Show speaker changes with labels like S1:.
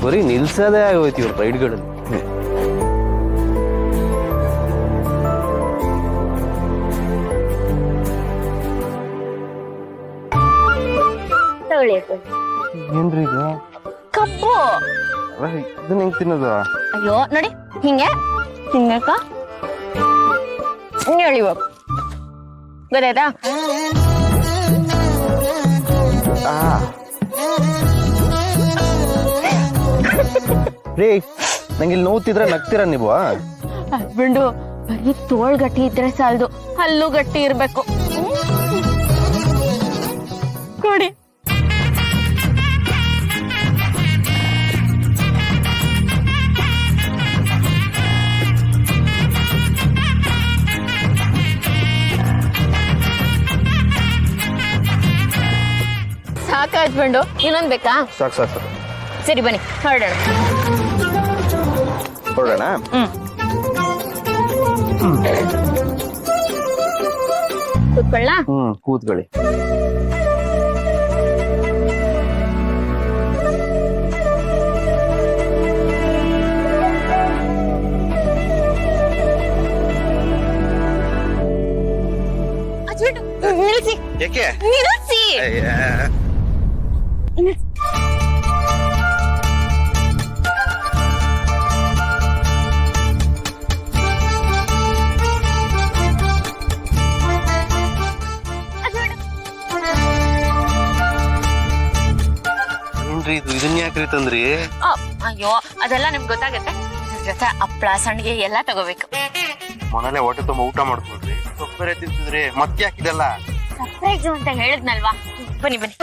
S1: ಬರೀ ನಿಲ್ಸೋದೇ ಆಗೋಯ್ತು ಇವ್ರು ರೈಡ್ಗಳು. ಏನ್ರಿ ಇದು?
S2: ಕಬ್ಬು.
S1: ಇದನ್ನ ಹೆಂಗ್ ತಿನ್ನೋದು?
S2: ಅಯ್ಯೋ ನೋಡಿ, ಹಿಂಗೆ ತಿನ್ಬೇಕಾ? ಎಳಿಬೇಕು, ಗೊತ್ತಾಯ್ತಾ?
S1: ರೇ, ನಂಗೆ ಇಲ್ಲಿ ನೋವ್ತಿದ್ರೆ ನಗ್ತೀರ ನೀವು?
S2: ಬಿಂಡು, ಬರೀ ತೋಳ್ ಗಟ್ಟಿ ಇದ್ರೆ ಸಾಲದು, ಹಲ್ಲು ಗಟ್ಟಿ ಇರ್ಬೇಕು. ಕೊಡಿ. ಸಾಕಾಯ್ತು ಬಿಂಡು, ಇನ್ನೊಂದ್ ಬೇಕಾ?
S1: ಸಾಕು ಸಾಕು.
S2: ಸರಿ ಬನ್ನಿ ಹೊರಡೋಣ.
S1: ಹೊರಡೋಣ.
S2: ಕೂತ್ಕೊಳ್ಳ?
S1: ಕೂತ್ಕೊಳ್ಳಿ.
S2: ನಿಲ್ಸಿ.
S1: ಯಾಕೆ?
S2: ನಿಲ್ಸಿ.
S1: ಏನ್ರಿ ಇದು? ಇದನ್ನ ಯಾಕ್ರಿ ತಂದ್ರಿ?
S2: ಅಯ್ಯೋ, ಅದೆಲ್ಲ ನಿಮ್ಗೆ ಗೊತ್ತಾಗತ್ತೆ. ಜೊತೆ ಹಪ್ಳ ಸಂಡಿಗೆ ಎಲ್ಲ ತಗೋಬೇಕು.
S1: ಮನೇಲೆ ಹೊಟ್ಟೆ ತುಂಬ ಊಟ ಮಾಡ್ಕೊಳ್ರಿ, ಸೊಪ್ಪರೆ ತಿಂತಿದ್ರಿ, ಮತ್ತೆ ಯಾಕಿದೆಲ್ಲ?
S2: ಸರ್ಪ್ರೈಸು ಅಂತ ಹೇಳಿದ್ನಲ್ವಾ. ಬನ್ನಿ ಬನ್ನಿ.